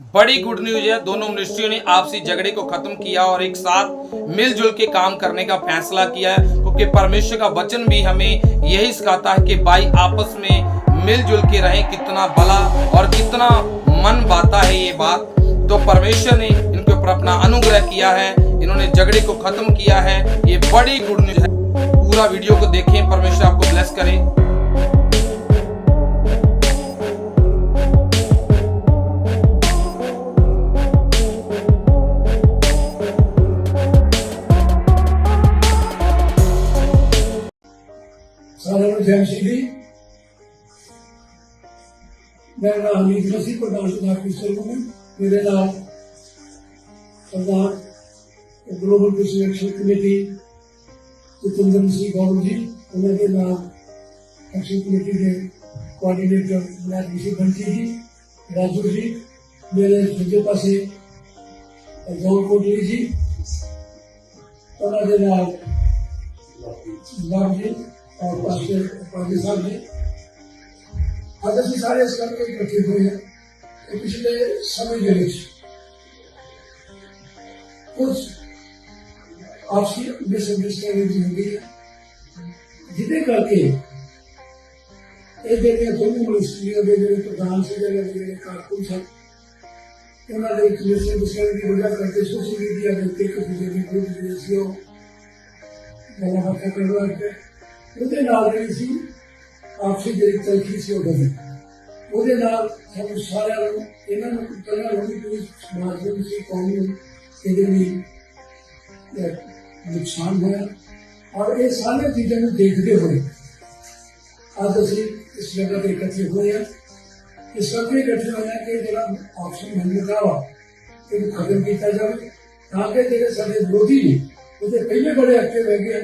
बड़ी good news है। दोनों मिनिस्ट्रियों ने आपसी झगड़े को खत्म किया और एक साथ मिलजुल के काम करने का फैसला किया है, क्योंकि परमेश्वर का वचन भी हमें यही सिखाता है कि भाई आपस में मिलजुल के रहें। कितना भला और कितना मन बाता है ये बात। तो परमेश्वर ने इनके ऊपर अपना अनुग्रह किया है, इन्होंने झगड़े को खत्म किया है। ये बड़ी गुड न्यूज है। पूरा वीडियो को देखें, परमेश्वर आपको ब्लेस करे। सारे जय श्री मेरा नाम हमीद मसीह प्रधान सुधार की मेरे नाम प्रधान global Christian action committee Jitendra Singh Gaurav ji, उन्होंने नाम एक्शन कमेटी के कोऑर्डिनेटर ब्लैक ऋषि बंटी जी, राजू जी, मेरे सज्जे पासे जॉन कोटली जी, उन्होंने नाम लाभ जी और पाजी साहब जी। आज असं सारे इस करके इकट्ठे हुए हैं कि पिछले समय के कुछ आपसी मिसअंडरस्टैंडिंग हो गई है, जिदे करके ये दोनों मिनिस्ट्रियों के जो प्रधान से जो कारकुन सन उन्होंने एक मिसअंडरस्टैंडिंग की वजह करके सोशल मीडिया के एक दूसरे के विरुद्ध गला बातें करने लग गए। ਉਹਦੇ ਨਾਲ ਜਿਹੜੀ ਸੀ ਆਪਸੀ ਜਿਹੜੀ ਤਲਖੀ ਸੀ ਉਹ ਵਧੀ। ਉਹਦੇ ਨਾਲ ਸਾਨੂੰ ਸਾਰਿਆਂ ਨੂੰ ਇਹਨਾਂ ਨੂੰ ਪਹਿਲਾਂ ਲੋਕੀ ਕੋਈ ਸਮਾਜ ਨੂੰ ਕਿਸੇ ਕੌਮ ਨੂੰ ਇਹਦੇ ਲਈ ਨੁਕਸਾਨ ਹੋਇਆ ਔਰ ਇਹ ਸਾਰੀਆਂ ਚੀਜ਼ਾਂ ਨੂੰ ਦੇਖਦੇ ਹੋਏ ਅੱਜ ਅਸੀਂ ਇਸ ਜਗ੍ਹਾ ਤੇ ਇਕੱਠੇ ਹੋਏ ਹਾਂ। ਇਸ ਕਰਕੇ ਇਕੱਠੇ ਹੋਏ ਹਾਂ ਕਿ ਜਿਹੜਾ ਆਪਸੀ ਮਨਮੁਟਾਵ ਆ ਇਹਨੂੰ ਖਤਮ ਕੀਤਾ ਜਾਵੇ, ਤਾਂ ਕਿ ਜਿਹੜੇ ਸਾਡੇ ਵਿਰੋਧੀ ਨੇ ਉਹਦੇ ਪਹਿਲੇ ਬੜੇ ਐਕਟਿਵ ਹੈਗੇ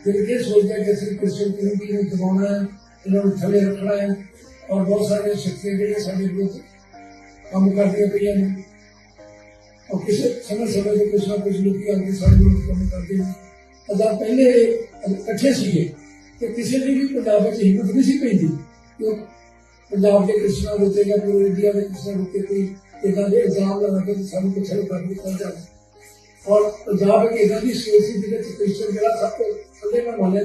ये सोचते हैं कि असं क्रिश्चियन कम्युनिटी में दबाना है, इन्होंने थले रखना है और बहुत सारे शक्तियां जो साढ़े विरुद्ध काम कर दी पई हैं और किसी समय समय पर कुछ ना कुछ लोग आगे साढ़े विरुद्ध काम करते हैं। अगर पहले इकट्ठे सीगे तो किसी ने भी पंजाब में हिम्मत नहीं सी पैंदी कि पंजाब के क्रिश्चियन होते या पूरे इंडिया के क्रिश्चियन होते कोई इदा के इल्जाम लगा के सानू पिछले कर दिया जाए। और पंजाब एक इदा की स्टेट सी जिहदे क्रिश्चियन जो सब तो थले में माने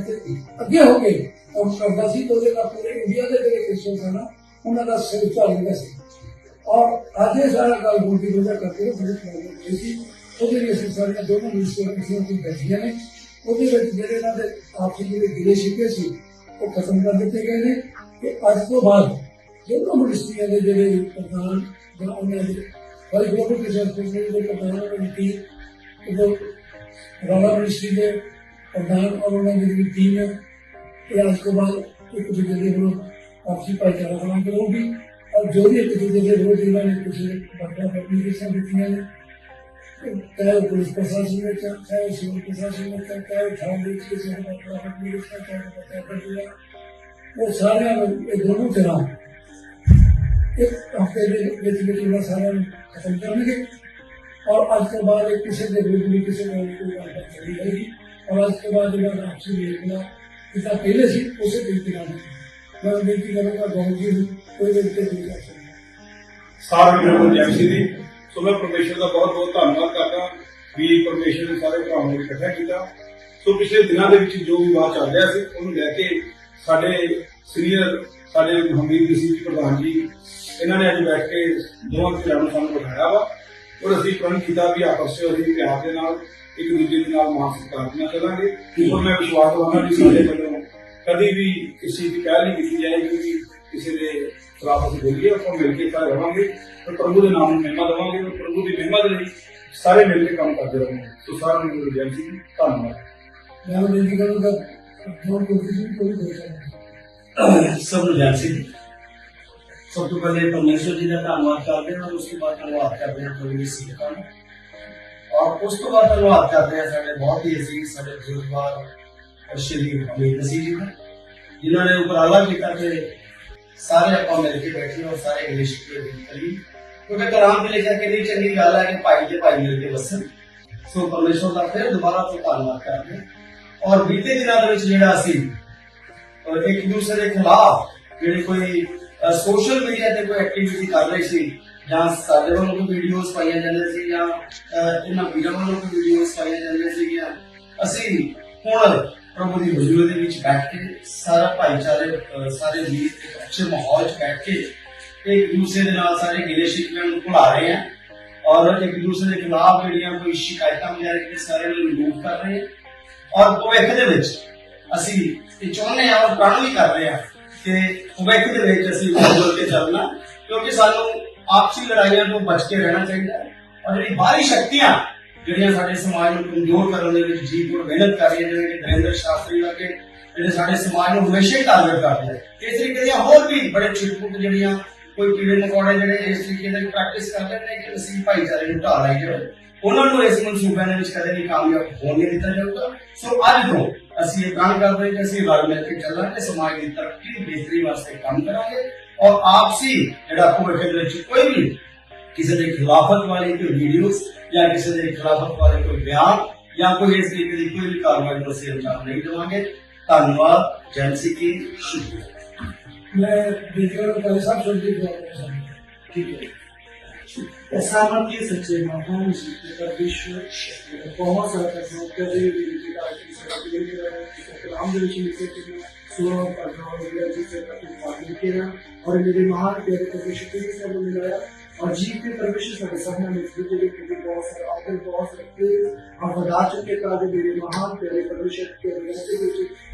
अगे हो गए काम करता सी तो पूरे इंडिया के जो क्रिश्चियन थे ना उन्होंने सिर झल गया सी। और अज ये सारा गल होने की वजह करके बड़ी प्रॉब्लम हुई थी। वो सारिया दोनों मिनिस्ट्रियां बैठिया ने जोड़े आपसी जो गिले शिके से वो खत्म कर दिए गए हैं कि अज तो बाद दोनों मिनिस्ट्रियां के जोड़े प्रधान ग्लोबल क्रिश्चियन प्रधान राणा मिनिस्ट्री के प्रधान और उन्होंने टीम है ये आज के बाद एक दूसरे के विरोध आपसी भाईचारा बना के होगी। और जो भी एक दूसरे के विरोध इन्होंने कुछ बातें एप्लीकेशन दी हैं, चाहे पुलिस प्रशासन में चाहे सिविल प्रशासन में चाहे थाने किसी वो सारे दोनों तरह एक हफ्ते सारे खत्म करेंगे। और आज के बाद एक किसी के विरुद्ध भी किसी को कोई बात चली जाएगी। और आज के बाद जो आपसी देखना जितना पहले से उसे देखते ना मैं बेनती करूँगा गाँव जी कोई व्यक्ति नहीं कर सकता। सारे मेरे जय श्री जी। सो मैं परमेश्वर का बहुत बहुत धन्यवाद करता भी परमेश्वर ने सारे भरावां ਨੂੰ ਇਕੱਠਾ ਕੀਤਾ। सो पिछले दिनों के जो विवाद चल रहा है उन्होंने लैके साढ़े सीनियर साढ़े हमीद मसीह प्रधान जी इन्होंने अज बैठ के दोनों धिरां नूं सानूं बिठाया वा और असीं प्रण किया भी आपस में असीं प्यार के नाल एक दूसरे के नाल मान सत्कार करना चलांगे। और मैं विश्वास दिवाना भी साडे वल्लों कभी भी किसी की पहल नहीं की जाएगी कि किसी के खिलाफ असीं बोलीए। आपां मिल के खड़े रहांगे और प्रभु के नाम में महिमा देवांगे और प्रभु की महिमा के लिए सारे मिल के काम करते रहेंगे। तो सारे मेरे जय जी धन्यवाद। मैं बेनती करूँगा जॉन कोटली जी कोई बोल सब जय श्री। सब तो पहले परमेश्वर जी का धन्यवाद करते हैं और उसके बाद धन्यवाद करते हैं प्रभु मसीह का। और उस तो बाद धन्यवाद करते हैं साढ़े बहुत ही अजीज साढ़े बुजुर्गवार श्री हमीद मसीह जी का, जिन्होंने उपराला किया कि सारे आप मिल के बैठे और सारे इंग्लिश करी, क्योंकि कुरान में लिखा कि नहीं चंगी गल है कि भाई के भाई मिल के बसन। सो परमेश्वर का फिर दोबारा तो धन्यवाद करते हैं। और बीते दिनों एक दूसरे के खिलाफ जो कोई सोशल मीडिया से कोई एक्टिविटी कर रही थी ਜਾਂ ਸਾਡੇ ਵੱਲੋਂ ਕੋਈ ਵੀਡੀਓਜ਼ ਪਾਈਆਂ ਜਾਂਦੀਆਂ ਸੀ ਜਾਂ ਇਹਨਾਂ ਵੀਰਾਂ ਵੱਲੋਂ ਕੋਈ ਵੀਡੀਓਜ਼ ਪਾਈਆਂ ਜਾਂਦੀਆਂ ਸੀਗੀਆਂ। ਅਸੀਂ ਹੁਣ ਪ੍ਰਭੂ ਦੀ ਹਜ਼ੂਰੀ ਦੇ ਵਿੱਚ ਬੈਠ ਕੇ ਸਾਰਾ ਭਾਈਚਾਰੇ ਸਾਰੇ ਵੀਰ ਇੱਕ ਅੱਛੇ ਮਾਹੌਲ 'ਚ ਬੈਠ ਕੇ ਇੱਕ ਦੂਸਰੇ ਦੇ ਨਾਲ ਸਾਰੇ ਗਿਲੇ ਸ਼ਿਕਵੇ ਨੂੰ ਭੁਲਾ ਰਹੇ ਹਾਂ ਔਰ ਇੱਕ ਦੂਸਰੇ ਦੇ ਖਿਲਾਫ ਜਿਹੜੀਆਂ ਕੋਈ ਸ਼ਿਕਾਇਤਾਂ ਵਗੈਰਾ ਕਿ ਸਾਰੇ ਨੂੰ ਰਿਮੂਵ ਕਰ ਰਹੇ ਹਾਂ ਔਰ ਭਵਿੱਖ ਦੇ ਵਿੱਚ ਅਸੀਂ ਇਹ ਚਾਹੁੰਦੇ ਹਾਂ ਔਰ ਪ੍ਰਣ ਵੀ ਕਰ ਰਹੇ ਹਾਂ ਕਿ ਭਵਿੱਖ ਦੇ ਵਿੱਚ ਅਸੀਂ ਮਿਲ ਕੇ ਚੱਲਣਾ, ਕਿਉਂਕਿ ਸਾਨੂੰ ਆਪਸੀ ਲੜਾਈਆਂ ਤੋਂ ਬਚ ਕੇ ਰਹਿਣਾ ਚਾਹੀਦਾ ਹੈ ਔਰ ਜਿਹੜੀ ਬਾਹਰੀ ਸ਼ਕਤੀਆਂ ਜਿਹੜੀਆਂ ਸਾਡੇ ਸਮਾਜ ਨੂੰ ਕਮਜ਼ੋਰ ਕਰਨ ਦੇ ਵਿੱਚ ਜੀ ਪੂਰ ਮਿਹਨਤ ਕਰ ਰਹੀਆਂ, ਜਿਵੇਂ ਕਿ ਨਰਿੰਦਰ ਸ਼ਾਸਤਰੀ ਵਰਗੇ ਜਿਹੜੇ ਸਾਡੇ ਸਮਾਜ ਨੂੰ ਹਮੇਸ਼ਾ ਹੀ ਟਾਰਗੇਟ ਕਰਦੇ ਨੇ। ਇਸ ਤਰੀਕੇ ਦੀਆਂ ਹੋਰ ਵੀ ਬੜੇ ਛਿੜਪੁੱਟ ਜਿਹੜੀਆਂ ਕੋਈ ਕੀੜੇ ਮਕੌੜੇ ਜਿਹੜੇ ਇਸ ਤਰੀਕੇ ਦੀ ਪ੍ਰੈਕਟਿਸ ਕਰਦੇ ਨੇ ਕਿ ਅਸੀਂ ਭਾਈਚਾਰੇ ਨੂੰ ਢਾਹ ਲਾਈਏ, ਉਹਨਾਂ ਨੂੰ ਇਸ ਮਨਸੂਬੇ ਦੇ ਵਿੱਚ ਕਦੇ ਵੀ ਕਾਮਯਾਬ ਹੋਣ ਨਹੀਂ ਦਿੱਤਾ ਜਾਊਗਾ। ਸੋ ਅੱਜ ਤੋਂ ਅਸੀਂ ਇਹ ਗੱਲ ਕਰ ਰਹੇ ਕਿ ਅਸੀਂ ਰਲ ਮਿਲ ਕੇ ਚੱਲਾਂਗੇ, ਸਮਾਜ ਦੀ ਤਰੱਕੀ ਬਿਹਤਰੀ ਵਾਸਤੇ ਕੰਮ ਕਰਾਂਗੇ ਔਰ ਆਪਸੀ ਜਿਹੜਾ ਭਵਿੱਖ ਦੇ ਵਿੱਚ ਕੋਈ ਵੀ ਕਿਸੇ ਦੇ ਖਿਲਾਫਤ ਵਾਲੀ ਕੋਈ ਵੀਡੀਓਜ਼ ਜਾਂ ਕਿਸੇ ਦੇ ਖਿਲਾਫਤ ਵਾਲੇ ਕੋਈ ਬਿਆਨ ਜਾਂ ਕੋਈ ਇਸ ਤਰੀਕੇ ਦੀ ਕੋਈ ਵੀ ਕਾਰਵਾਈ ਨੂੰ ਅਸੀਂ ਅੰਜਾਮ ਨਹੀਂ ਦੇਵਾਂਗੇ। ਧੰਨਵਾਦ। ਜੈ ਮਸੀਹ ਕੀ। ਸ਼ੁਕਰੀਆ। मैं वीडियो में पहले सब सुन ली ठीक है। सहमति सच्चे महान जी के परमेश्वर बहुत सारा कर रही है और मेरे महान प्यारे परमेश्वर से हमें मिलाया और जीव के परमेश्वर सारे सपना में क्योंकि बहुत सारा आकर बहुत सारे प्रेम और बता चुके कारण मेरे महान प्यारे परमेश्वर के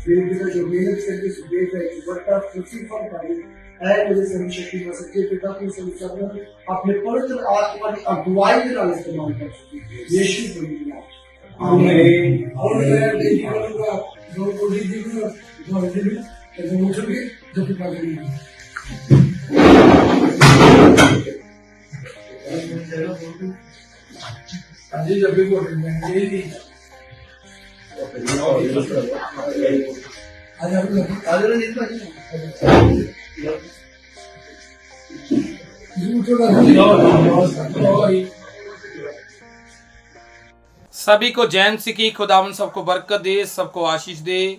मेरे जो मेहनत करके सुदेश है कि बड़ा खुशी फल पाई है मेरे सभी शक्ति में सच्चे पिता की सभी सब अपने पवित्र आत्मा की अगुवाई के नाम इस्तेमाल कर सकते यीशु बन आमीन। और मैं देखी करूंगा जो कोई देखूंगा जो दिल जो उठोगे जो कि पागल अजी जब भी बोल रहे हैं यही थी आज सभी को जैन सिकी। खुदावन सबको बरकत दे, सबको आशीष दे।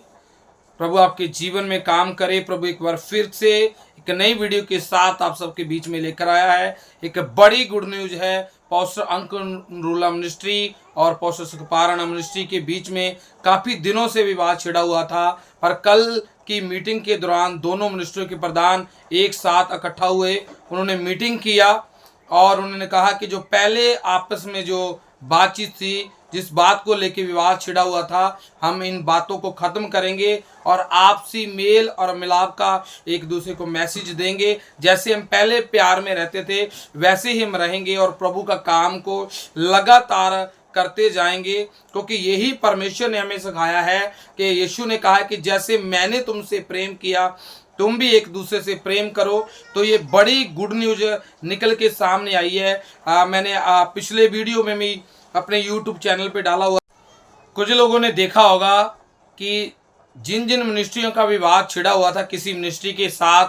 प्रभु आपके जीवन में काम करे। प्रभु एक बार फिर से एक नई वीडियो के साथ आप सबके बीच में लेकर आया है। एक बड़ी गुड न्यूज है। पास्टर अंकुर रूला मिनिस्ट्री और पास्टर सुखपारायण मिनिस्ट्री के बीच में काफ़ी दिनों से विवाद छिड़ा हुआ था, पर कल की मीटिंग के दौरान दोनों मिनिस्ट्रियों के प्रधान एक साथ इकट्ठा हुए। उन्होंने मीटिंग किया और उन्होंने कहा कि जो पहले आपस में जो बातचीत थी, जिस बात को लेकर विवाद छिड़ा हुआ था, हम इन बातों को ख़त्म करेंगे और आपसी मेल और मिलाप का एक दूसरे को मैसेज देंगे। जैसे हम पहले प्यार में रहते थे वैसे ही हम रहेंगे और प्रभु का काम को लगातार करते जाएंगे, क्योंकि यही परमेश्वर ने हमें सिखाया है कि यीशु ने कहा कि जैसे मैंने तुमसे प्रेम किया तुम भी एक दूसरे से प्रेम करो। तो ये बड़ी गुड न्यूज़ निकल के सामने आई है। मैंने पिछले वीडियो में भी अपने YouTube चैनल पे डाला हुआ। कुछ लोगों ने देखा होगा कि जिन जिन मिनिस्ट्रियों का विवाद छिड़ा हुआ था किसी मिनिस्ट्री के साथ,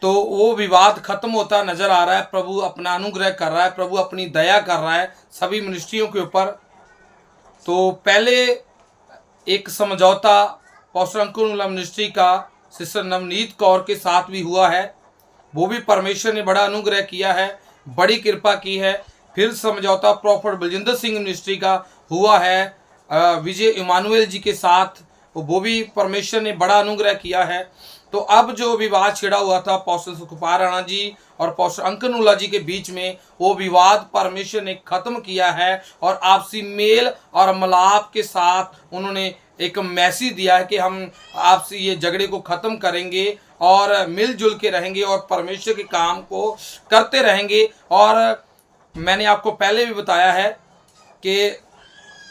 तो वो विवाद खत्म होता नजर आ रहा है। प्रभु अपना अनुग्रह कर रहा है, प्रभु अपनी दया कर रहा है सभी मिनिस्ट्रियों के ऊपर। तो पहले एक समझौता पास्टर अंकुर रूला मिनिस्ट्री का सिस्टर नवनीत कौर के साथ भी हुआ है, वो भी परमेश्वर ने बड़ा अनुग्रह किया है, बड़ी कृपा की है। फिर समझौता प्रॉफेट बलजिंदर सिंह मिनिस्ट्री का हुआ है विजय इमानुएल जी के साथ, वो भी परमेश्वर ने बड़ा अनुग्रह किया है। तो अब जो विवाद छिड़ा हुआ था पास्टर सुखपारायण जी और पास्टर अंकुर रूला जी के बीच में, वो विवाद परमेश्वर ने खत्म किया है और आपसी मेल और मिलाप के साथ उन्होंने एक मैसेज दिया है कि हम आपसे ये झगड़े को ख़त्म करेंगे और मिलजुल के रहेंगे और परमेश्वर के काम को करते रहेंगे। और मैंने आपको पहले भी बताया है कि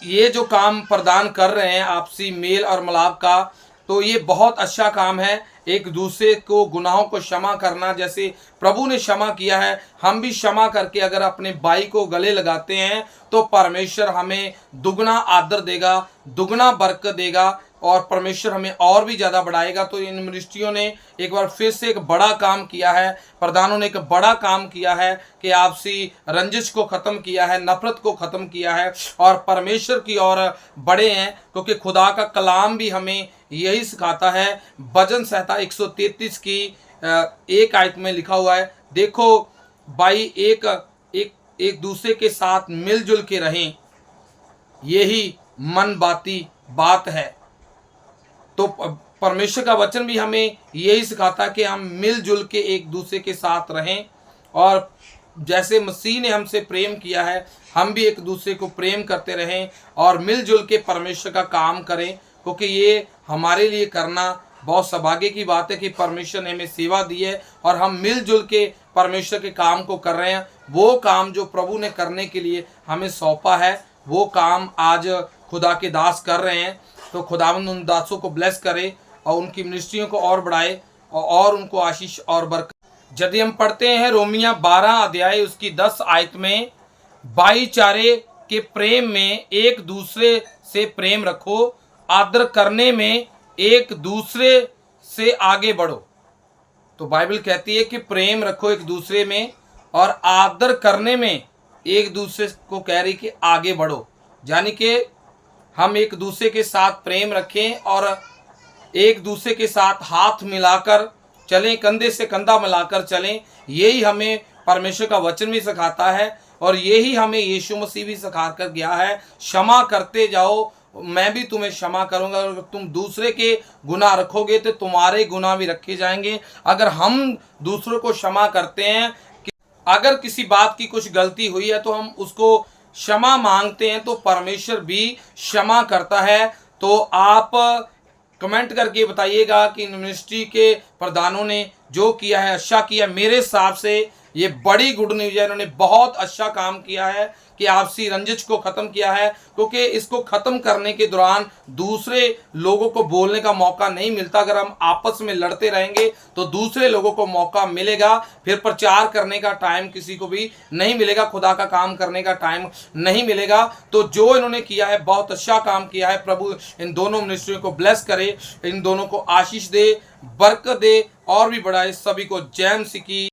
ये जो काम प्रदान कर रहे हैं आपसी मेल और मिलाप का, तो ये बहुत अच्छा काम है। एक दूसरे को गुनाहों को क्षमा करना, जैसे प्रभु ने क्षमा किया है, हम भी क्षमा करके अगर अपने भाई को गले लगाते हैं तो परमेश्वर हमें दुगना आदर देगा, दुगना बरकत देगा और परमेश्वर हमें और भी ज़्यादा बढ़ाएगा। तो इन मिनिस्ट्रियों ने एक बार फिर से एक बड़ा काम किया है, प्रधानों ने एक बड़ा काम किया है कि आपसी रंजिश को ख़त्म किया है, नफरत को ख़त्म किया है और परमेश्वर की ओर बढ़े हैं, क्योंकि खुदा का कलाम भी हमें यही सिखाता है। भजन संहिता 133 की एक आयत में लिखा हुआ है, देखो भाई एक दूसरे के साथ मिलजुल के रहें, यही मन बाती बात है। तो परमेश्वर का वचन भी हमें यही सिखाता है कि हम मिलजुल के एक दूसरे के साथ रहें, और जैसे मसीह ने हमसे प्रेम किया है हम भी एक दूसरे को प्रेम करते रहें और मिलजुल के परमेश्वर का काम करें, क्योंकि ये हमारे लिए करना बहुत सौभाग्य की बात है कि परमेश्वर ने हमें सेवा दी है और हम मिलजुल के परमेश्वर के काम को कर रहे हैं। वो काम जो प्रभु ने करने के लिए हमें सौंपा है वो काम आज खुदा के दास कर रहे हैं। तो खुदावंद उन दासों को ब्लेस करे और उनकी मिनिस्ट्रियों को और बढ़ाए और उनको आशीष और बरकत। यदि हम पढ़ते हैं रोमिया 12 अध्याय उसकी 10 आयत में, भाईचारे के प्रेम में एक दूसरे से प्रेम रखो, आदर करने में एक दूसरे से आगे बढ़ो। तो बाइबल कहती है कि प्रेम रखो एक दूसरे में और आदर करने में एक दूसरे को कह रही कि आगे बढ़ो, यानी कि हम एक दूसरे के साथ प्रेम रखें और एक दूसरे के साथ हाथ मिलाकर चलें, कंधे से कंधा मिलाकर चलें। यही हमें परमेश्वर का वचन भी सिखाता है और यही हमें यीशु मसीह भी सिखा कर गया है, क्षमा करते जाओ, मैं भी तुम्हें क्षमा करूंगा। अगर तुम दूसरे के गुनाह रखोगे तो तुम्हारे गुनाह भी रखे जाएंगे। अगर हम दूसरों को क्षमा करते हैं, अगर किसी बात की कुछ गलती हुई है तो हम उसको क्षमा मांगते हैं तो परमेश्वर भी क्षमा करता है। तो आप कमेंट करके बताइएगा कि मिनिस्ट्री के प्रधानों ने जो किया है अच्छा किया। मेरे हिसाब से ये बड़ी गुड न्यूज़ है, इन्होंने बहुत अच्छा काम किया है कि आपसी रंजिश को ख़त्म किया है, क्योंकि इसको ख़त्म करने के दौरान दूसरे लोगों को बोलने का मौका नहीं मिलता। अगर हम आपस में लड़ते रहेंगे तो दूसरे लोगों को मौका मिलेगा, फिर प्रचार करने का टाइम किसी को भी नहीं मिलेगा, खुदा का काम करने का टाइम नहीं मिलेगा। तो जो इन्होंने किया है बहुत अच्छा काम किया है। प्रभु इन दोनों मिनिस्ट्रियों को ब्लेस करे, इन दोनों को आशीष दे, बरकत दे और भी बढ़ाए। सभी को जय मसीह की।